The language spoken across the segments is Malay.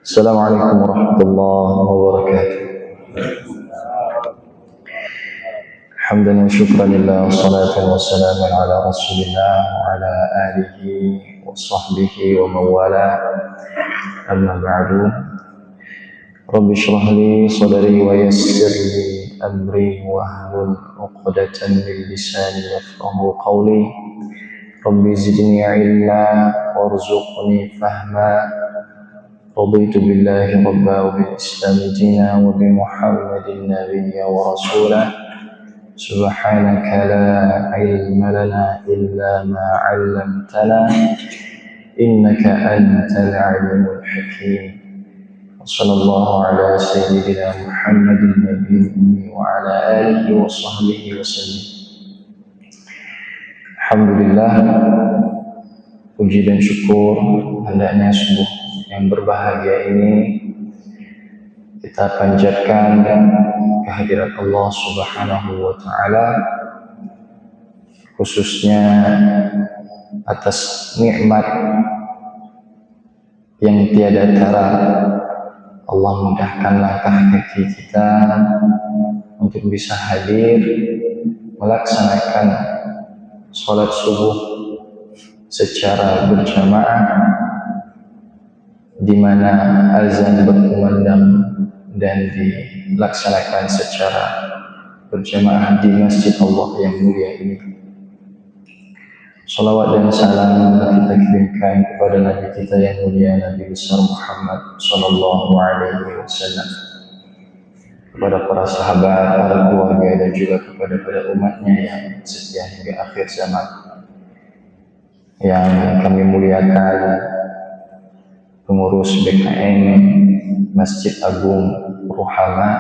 السلام عليكم ورحمة الله وبركاته. حمدا وشكرا لله والصلاة والسلام على رسول الله وعلى آله وصحبه ومن والاه. أما بعد، رب اشرح لي صدري ويسر لي أمري واحلل عقدة من لساني يفقهوا قولي. رب زدني علما وارزقني فهما. رضيت بالله ربا وبالإسلام دينا وبمحمد نبيا ورسولا. سبحانك لا علم لنا إلا ما علمتنا إنك أنت العليم الحكيم. وصلى الله على سيدنا محمد النبي وعلى آله وصحبه وسلم. Alhamdulillah, puji dan syukur hendaknya subuh yang berbahagia ini kita panjatkan kehadirat Allah Subhanahu wa Ta'ala, khususnya atas nikmat yang tiada tara. Allah mudahkan langkah kaki kita untuk bisa hadir melaksanakan sholat subuh secara berjamaah, di mana azan berkumandang dan dilaksanakan secara berjamaah di masjid Allah yang mulia ini. Salawat dan salam kita kirimkan kepada Nabi kita yang mulia, Nabi besar Muhammad sallallahu alaihi wasallam, kepada para sahabat, para keluarga, dan juga kepada umatnya yang setia hingga akhir zaman. Yang kami muliakan pengurus BKN Masjid Agung Ruhama,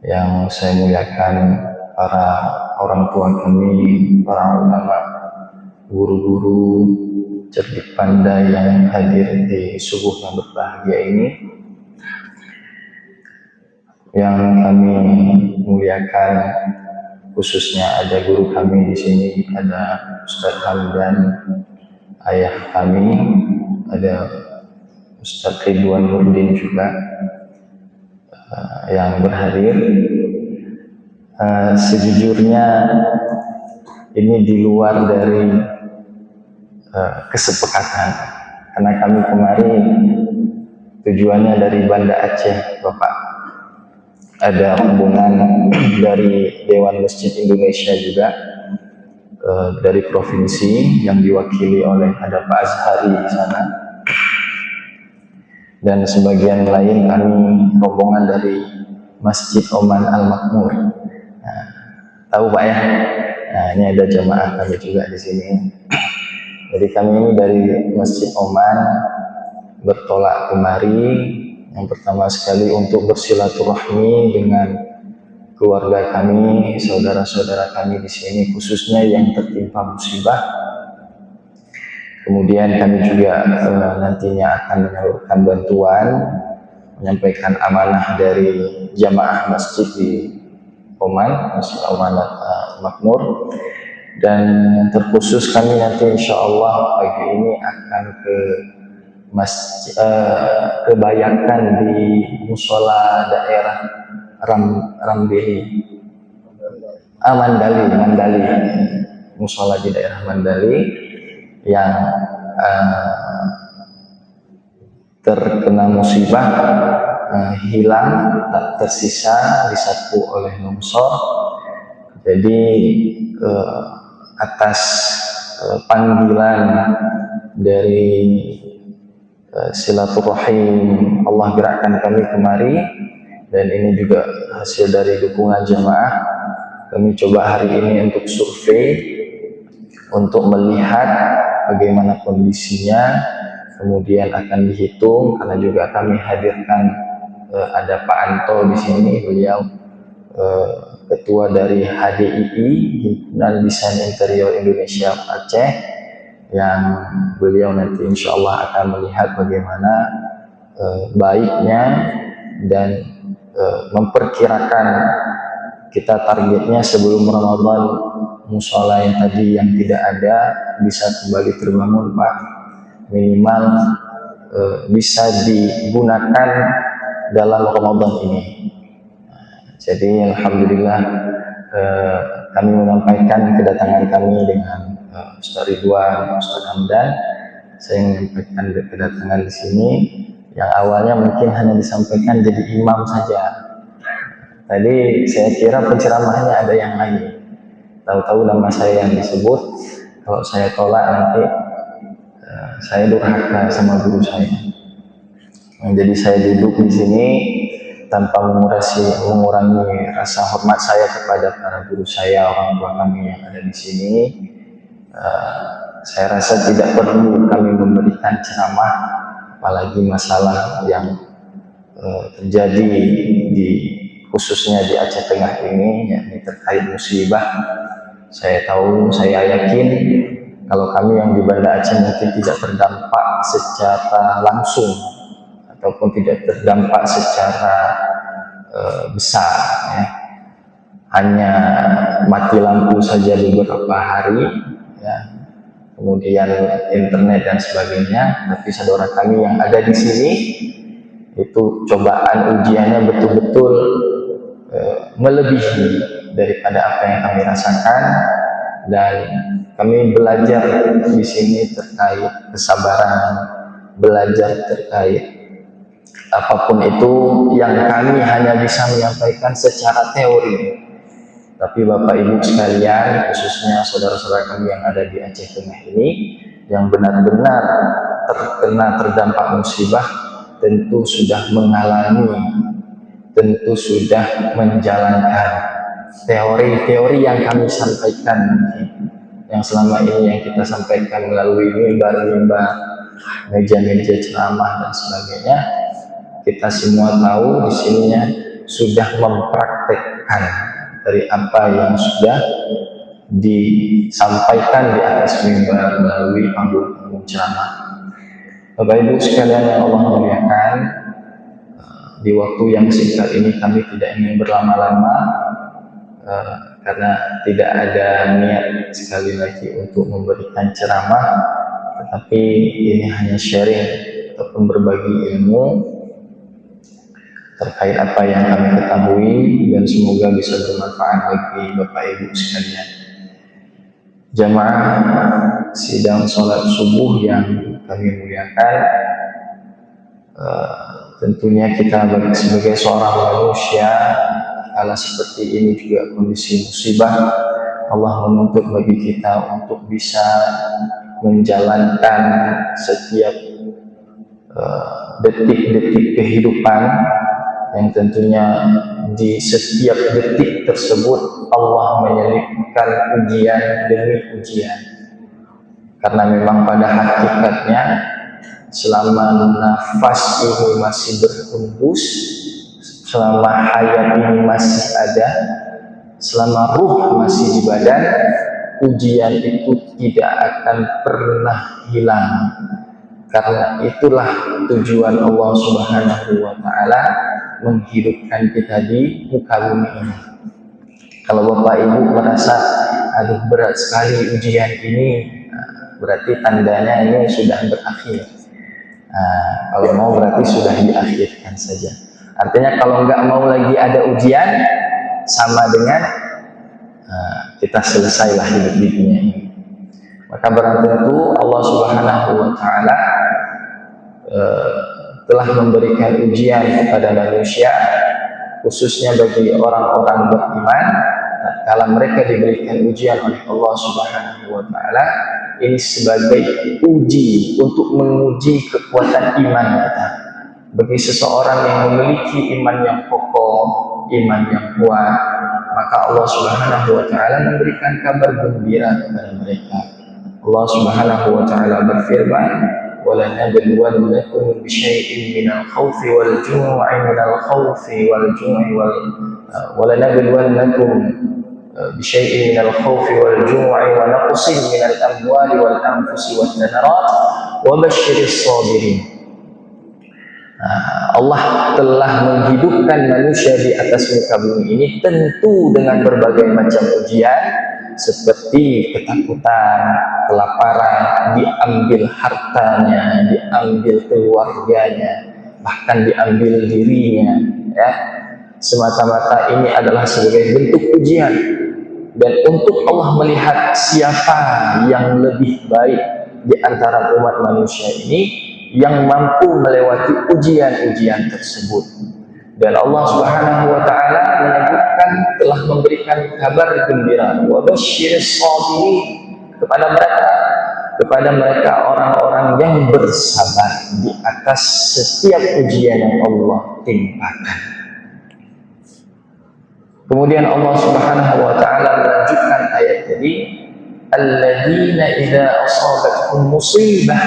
yang saya muliakan para orang tua kami, para ulama, guru-guru cerdik pandai yang hadir di subuh yang berbahagia ini. Yang kami muliakan khususnya ada guru kami di sini, ada Ustaz Hamdan, ayah kami, ada Ustaz Ridwan Nurdin juga yang berhadir. Sejujurnya ini di luar dari kesepakatan, karena kami kemarin tujuannya dari Banda Aceh, Bapak. Ada rombongan dari Dewan Masjid Indonesia juga, dari provinsi yang diwakili oleh ada Pak Azhari di sana, dan sebagian lain kami rombongan dari Masjid Oman Al-Makmur. Nah, tahu Pak ya? Nah, ini ada jamaah kami juga di sini. Jadi kami ini dari Masjid Oman bertolak kemari, yang pertama sekali untuk bersilaturahmi dengan keluarga kami, saudara-saudara kami di sini, khususnya yang tertimpa musibah. Kemudian kami juga nantinya akan menyalurkan bantuan, menyampaikan amanah dari jamaah masjid di Oman, Masjid Oman Makmur. Dan terkhusus kami nanti insya Allah pagi ini akan ke masjid, kebanyakan di musola daerah Mandali, musola di daerah Mandali yang terkena musibah, hilang, tak tersisa, disapu oleh longsor. Jadi atas panggilan dari silaturahim Allah gerakkan kami kemari, dan ini juga hasil dari dukungan jamaah. Kami coba hari ini untuk survei, untuk melihat bagaimana kondisinya, kemudian akan dihitung, karena juga kami hadirkan ada Pak Anto di sini, beliau ketua dari HDII, Himpunan Desain Interior Indonesia Aceh, yang beliau nanti insya Allah akan melihat bagaimana baiknya dan memperkirakan kita targetnya sebelum Ramadan musola yang tadi yang tidak ada bisa kembali terbangun, Pak. Minimal bisa digunakan dalam Ramadan ini. Jadi alhamdulillah kami menyampaikan kedatangan kami dengan Ustaz Ridwan, Ustaz Hamdan. Saya menyampaikan kedatangan di sini yang awalnya mungkin hanya disampaikan jadi imam saja. Tadi saya kira penceramahnya ada yang lain. Tahu-tahu nama saya yang disebut. Kalau saya tolak nanti saya durhaka sama guru saya. Jadi saya duduk di sini tanpa mengurangi rasa hormat saya kepada para guru saya, orang tua kami yang ada di sini. Saya rasa tidak perlu kami memberikan ceramah, apalagi masalah yang terjadi khususnya di Aceh Tengah ini, yakni terkait musibah. Saya tahu, saya yakin kalau kami yang di Banda Aceh mungkin tidak terdampak secara langsung ataupun tidak terdampak secara besar, ya. Hanya mati lampu saja beberapa hari, ya. Kemudian internet dan sebagainya. Tapi saudara kami yang ada di sini itu cobaan ujiannya betul-betul melebihi daripada apa yang kami rasakan, dan kami belajar di sini terkait kesabaran, belajar terkait apapun itu yang kami hanya bisa menyampaikan secara teori. Tapi Bapak Ibu sekalian, khususnya saudara-saudara kami yang ada di Aceh Tengah ini, yang benar-benar terdampak musibah, tentu sudah mengalami, tentu sudah menjalankan teori-teori yang kami sampaikan, yang selama ini yang kita sampaikan melalui mimbar-mimbar, meja-meja ceramah dan sebagainya. Kita semua tahu di sininya sudah mempraktekkan dari apa yang sudah disampaikan di atas mimbar melalui panggung ceramah. Bapak Ibu sekalian yang Allah muliakan, di waktu yang singkat ini kami tidak ingin berlama-lama karena tidak ada niat sekali lagi untuk memberikan ceramah, tetapi ini hanya sharing ataupun berbagi ilmu terkait apa yang kami ketahui, dan semoga bisa bermanfaat bagi Bapak Ibu sekalian. Jamaah sidang sholat subuh yang kami muliakan, tentunya kita sebagai seorang manusia, kala seperti ini juga kondisi musibah, Allah menuntut bagi kita untuk bisa menjalankan setiap detik-detik kehidupan, yang tentunya di setiap detik tersebut Allah menyelipkan ujian demi ujian. Karena memang pada hakikatnya selama nafas ini masih berhembus, selama hayat ini masih ada, selama ruh masih di badan, ujian itu tidak akan pernah hilang. Karena itulah tujuan Allah Subhanahu wa Ta'ala menghidupkan kita di muka bumi ini. Kalau Bapak Ibu merasa aduh berat sekali ujian ini, berarti tandanya ini sudah berakhir. Kalau mau berarti sudah diakhirkan saja. Artinya kalau nggak mau lagi ada ujian, sama dengan kita selesailah hidup di dunia ini. Maka berarti itu Allah Subhanahu wa Ta'ala telah memberikan ujian kepada manusia, khususnya bagi orang-orang beriman. Kalau mereka diberikan ujian oleh Allah Subhanahu wa Ta'ala, ini sebagai uji untuk menguji kekuatan iman kita. Bagi seseorang yang memiliki iman yang kokoh, iman yang kuat, maka Allah Subhanahu wa Ta'ala memberikan kabar gembira kepada mereka. Allah Subhanahu wa Ta'ala berfirman, وَلَنَبْلُوَنَّكُمْ بِشَيْءٍ مِنَ الْخَوْفِ وَالْجُوعِ وَلَنَبْلُوَنَّكُمْ بِشَيْءٍ مِنَ الْخَوْفِ وَالْجُوعِ وَنَقْصٍ مِنَ الْأَمْوَالِ وَالْأَنْفُسِ وَالثَّمَرَاتِ وَبَشِّرِ الصَّابِرِينَ. Allah telah menghidupkan manusia di atas muka bumi ini tentu dengan berbagai macam ujian, seperti ketakutan, kelaparan, diambil hartanya, diambil keluarganya, bahkan diambil dirinya, ya. Semata-mata ini adalah sebagai bentuk ujian, dan untuk Allah melihat siapa yang lebih baik di antara umat manusia ini yang mampu melewati ujian-ujian tersebut. Dan Allah Subhanahu wa taala menyebutkan, telah memberikan kabar gembira, wa basyiris sabirin, kepada mereka orang-orang yang bersabar di atas setiap ujian yang Allah timpakan. Kemudian Allah Subhanahu wa taala melanjutkan ayat tadi, alladzina idza asabatuhum musibah,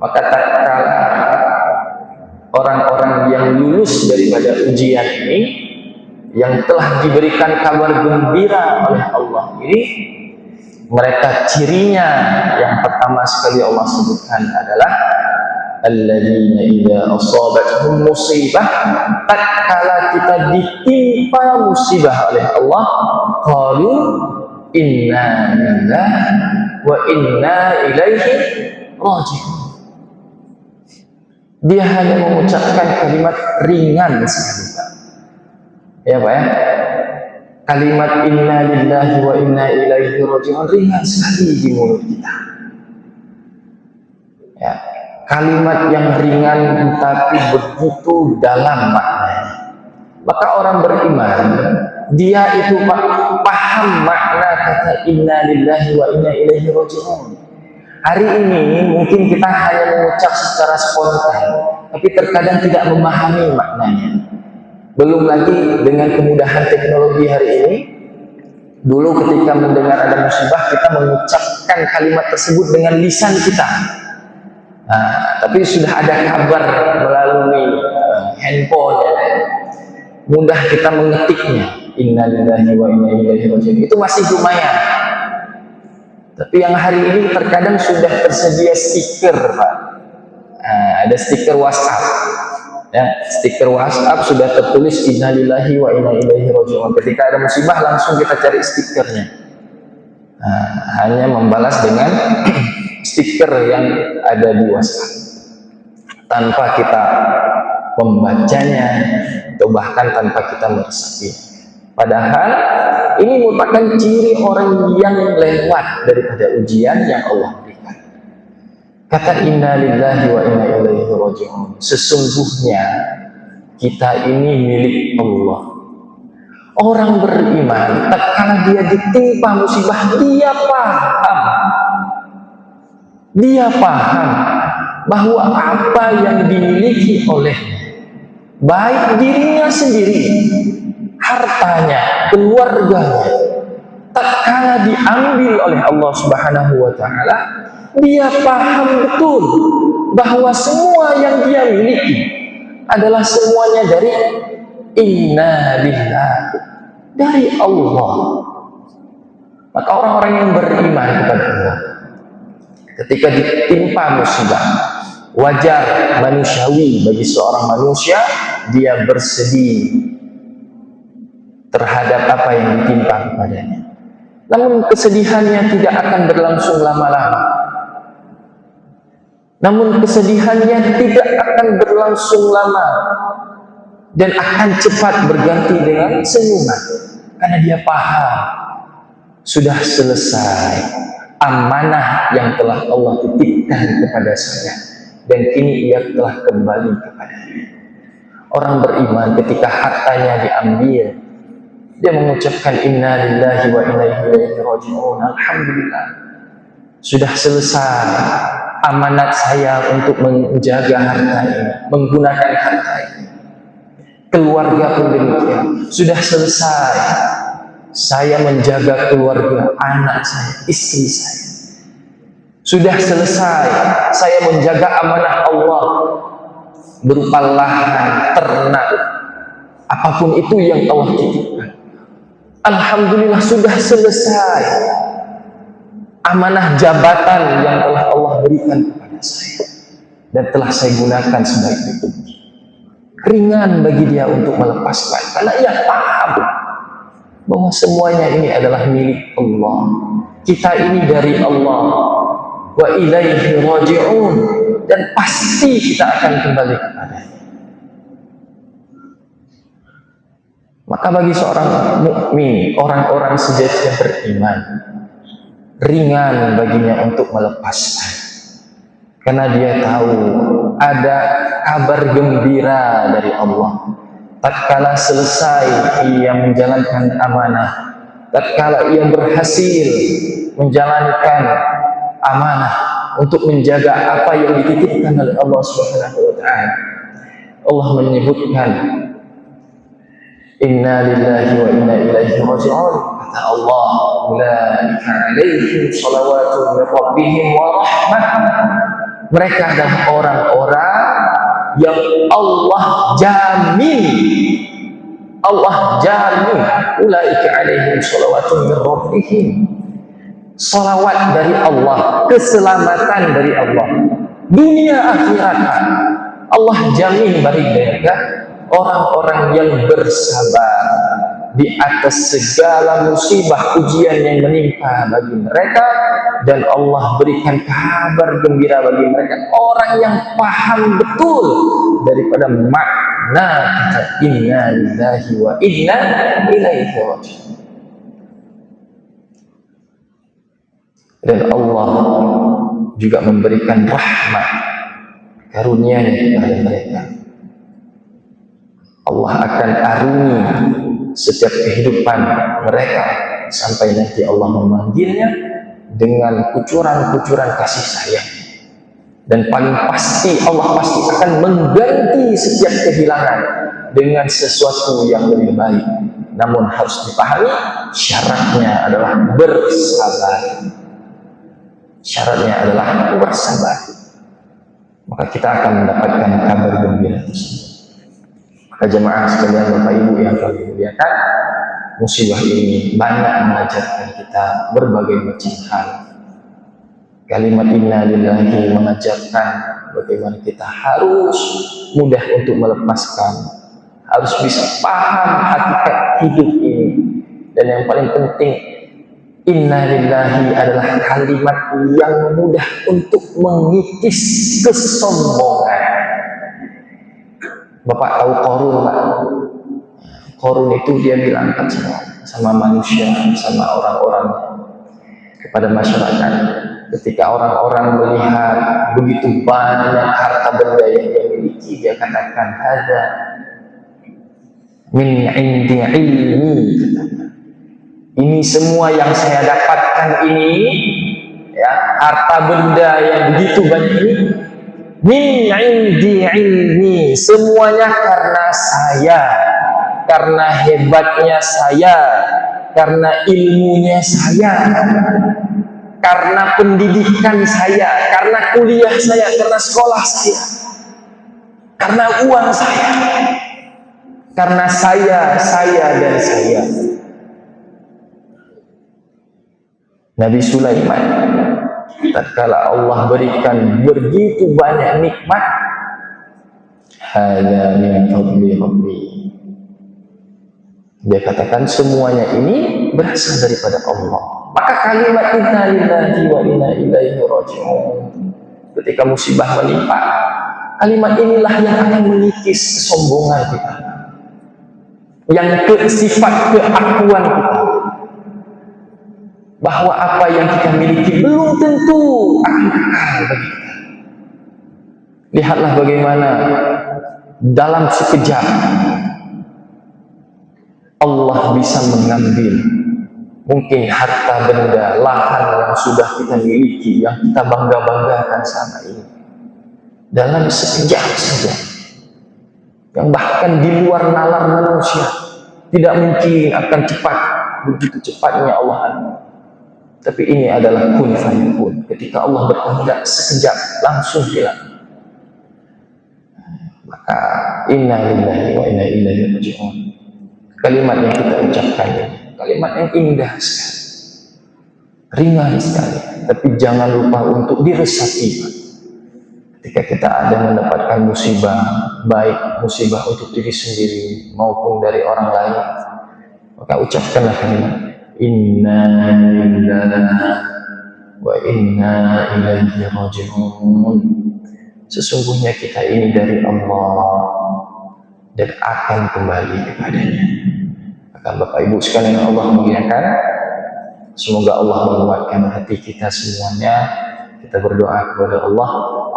maka tatkala orang-orang yang lulus daripada ujian ini, yang telah diberikan kabar gembira oleh Allah ini, mereka cirinya yang pertama sekali Allah sebutkan adalah alladzina idza asabatuhum musibah, tatkala kita ditimpa musibah oleh Allah, qalu inna lillahi wa inna ilaihi raji'un. Dia hanya mengucapkan kalimat ringan sekali, Pak. Ya, Pak, ya. Kalimat inna lillahi wa inna ilaihi raji'un ringan sekali di mulut kita. Ya, kalimat yang ringan tapi begitu dalam maknanya. Maka orang beriman, dia itu paham makna kata inna lillahi wa inna ilaihi raji'un. Hari ini mungkin kita hanya mengucap secara spontan, tapi terkadang tidak memahami maknanya. Belum lagi dengan kemudahan teknologi hari ini, dulu ketika mendengar ada musibah, kita mengucapkan kalimat tersebut dengan lisan kita. Nah, tapi sudah ada kabar melalui handphone, mudah kita mengetiknya, inna lillahi wa inna ilaihi raji'un. Itu masih lumayan. Tapi yang hari ini terkadang sudah tersedia stiker, Pak. Nah, ada stiker WhatsApp. Ya, stiker WhatsApp sudah tertulis innalillahi wa inna ilaihi raji'un. Ketika ada musibah langsung kita cari stikernya. Nah, hanya membalas dengan stiker yang ada di WhatsApp tanpa kita membacanya atau bahkan tanpa kita meresapinya. Padahal ini merupakan ciri orang yang lewat daripada ujian yang Allah berikan. Kata inna lillahi wa inna ilaihi raji'un, sesungguhnya kita ini milik Allah. Orang beriman, tatkala dia ditimpa musibah, dia paham bahwa apa yang dimiliki olehnya, baik dirinya sendiri, hartanya, keluarganya, tatkala diambil oleh Allah Subhanahu wa taala, dia paham betul bahwa semua yang dia miliki adalah semuanya dari inna lillahi, dari Allah. Maka orang-orang yang beriman kepada Allah, ketika ditimpa musibah, wajar, manusiawi bagi seorang manusia, dia bersedih terhadap apa yang ditimpa kepadanya. Namun kesedihannya tidak akan berlangsung lama-lama. Dan akan cepat berganti dengan senyuman. Karena dia paham, sudah selesai amanah yang telah Allah titipkan kepada saya, dan kini ia telah kembali kepadanya. Orang beriman ketika hartanya diambil, dia mengucapkan inna lillahi wa inna ilaihi raji'un, alhamdulillah, sudah selesai amanat saya untuk menjaga harta ini, menggunakan harta ini. Keluarga pun demikian, sudah selesai saya menjaga keluarga, anak saya, istri saya. Sudah selesai saya menjaga amanah Allah berupa lahan, ternak, apapun itu yang Allah titipkan. Alhamdulillah, sudah selesai amanah jabatan yang telah Allah berikan kepada saya dan telah saya gunakan sebaik-baiknya. Ringan bagi dia untuk melepaskan, karena ia paham bahwa semuanya ini adalah milik Allah. Kita ini dari Allah. Wa ilaihi raji'un, dan pasti kita akan kembali kepadanya. Maka bagi seorang mukmin, orang-orang sejati yang beriman, ringan baginya untuk melepaskan, karena dia tahu ada kabar gembira dari Allah. Tatkala selesai ia menjalankan amanah, tatkala ia berhasil menjalankan amanah untuk menjaga apa yang dititipkan oleh Allah Subhanahu wa taala, Allah menyebutkan inna lillahi wa inna ilaihi raji'un. Kata Allah, ulaika alaihim salawatu min rabbihim wa rahmah. Mereka adalah orang-orang yang Allah jamin. Allah jamin. Ulaika alaihim salawatu min rabbihim. Salawat dari Allah, keselamatan dari Allah, dunia akhirat. Allah jamin bagi mereka orang-orang yang bersabar di atas segala musibah ujian yang menimpa bagi mereka, dan Allah berikan kabar gembira bagi mereka, orang yang paham betul daripada makna kata inna lillahi wa inna ilaihi raji'un. Dan Allah juga memberikan rahmat karunia-Nya kepada mereka. Allah akan arungi setiap kehidupan mereka sampai nanti Allah memanggilnya dengan kucuran-kucuran kasih sayang. Dan paling pasti Allah pasti akan mengganti setiap kehilangan dengan sesuatu yang lebih baik. Namun harus dipahami, syaratnya adalah bersabar. Syaratnya adalah bersabar. Maka kita akan mendapatkan kabar gembira tersebut. Maka jemaah sekalian, Bapak Ibu yang kami muliakan, musibah ini banyak mengajarkan kita berbagai macam hal. Kalimat inna lillahi mengajarkan bagaimana kita harus mudah untuk melepaskan, harus bisa paham hakikat hidup ini. Dan yang paling penting, inna lillahi adalah kalimat yang mudah untuk mengikis kesombongan. Bapak tahu Qarun, Pak? Qarun itu dia bilang sama manusia, sama orang-orang, kepada masyarakat. Ketika orang-orang melihat begitu banyak harta benda yang dia miliki, dia katakan, "Hada min indi ilmi." Ini semua yang saya dapatkan ini, ya, harta benda yang begitu banyak ini, min indi ilmi, semuanya karena saya, karena hebatnya saya, karena ilmunya saya, karena pendidikan saya, karena kuliah saya, karena sekolah saya, karena uang saya, karena saya dan saya. Nabi Sulaiman, tatkala Allah berikan begitu banyak nikmat, hada min fadli rabbi, dia katakan semuanya ini berasal daripada Allah. Maka kalimat inna lillahi wa inna ilaihi raji'un, ketika musibah menimpa, kalimat inilah yang akan mengikis kesombongan kita, yang sifat keakuan kita, bahwa apa yang kita miliki belum tentu akan kekal bagi kita. Lihatlah bagaimana dalam sekejap Allah bisa mengambil mungkin harta benda, lahan yang sudah kita miliki, yang kita bangga-banggakan selama ini, dalam sekejap saja, yang bahkan di luar nalar manusia tidak mungkin akan cepat, begitu cepatnya Allah anugerah. Tapi ini adalah kun fayakun. Ketika Allah berkehendak sekejap langsung hilang. Maka inna lillahi wa inna ilaihi raji'un. Kalimat yang kita ucapkan ini, kalimat yang indah sekali, ringan sekali, tapi jangan lupa untuk diresapi. Ketika kita ada mendapatkan musibah, baik musibah untuk diri sendiri maupun dari orang lain, maka ucapkanlah kalimat inna lillahi wa inna ilaihi raji'un. Sesungguhnya kita ini dari Allah dan akan kembali kepadanya. Maka Bapak Ibu sekalian Allah muliakan, semoga Allah menguatkan hati kita semuanya. Kita berdoa kepada Allah,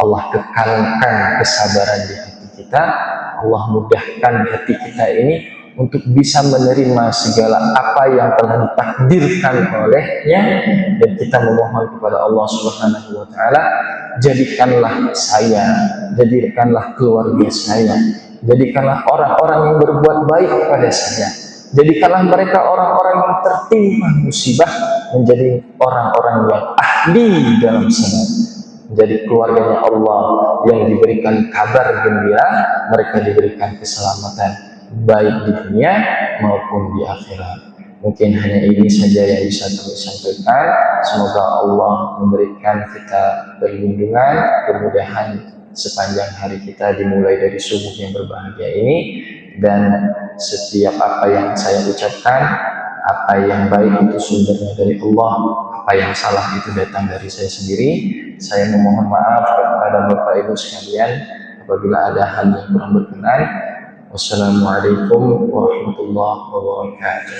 Allah kekalkan kesabaran di hati kita, Allah mudahkan hati kita ini untuk bisa menerima segala apa yang telah ditakdirkan olehnya, dan kita memohon kepada Allah Subhanahu wa Ta'ala, jadikanlah saya, jadikanlah keluarga saya, jadikanlah orang-orang yang berbuat baik kepada saya, jadikanlah mereka orang-orang yang tertimpa musibah menjadi orang-orang yang ahli dalam salat, menjadi keluarganya Allah yang diberikan kabar gembira, mereka diberikan keselamatan baik di dunia maupun di akhirat. Mungkin hanya ini saja yang bisa kami sampaikan. Semoga Allah memberikan kita perlindungan, kemudahan sepanjang hari kita dimulai dari subuh yang berbahagia ini, dan setiap apa yang saya ucapkan, apa yang baik itu sumbernya dari Allah, apa yang salah itu datang dari saya sendiri. Saya memohon maaf kepada Bapak Ibu sekalian apabila ada hal yang kurang berkenan. Wassalamualaikum warahmatullahi wabarakatuh.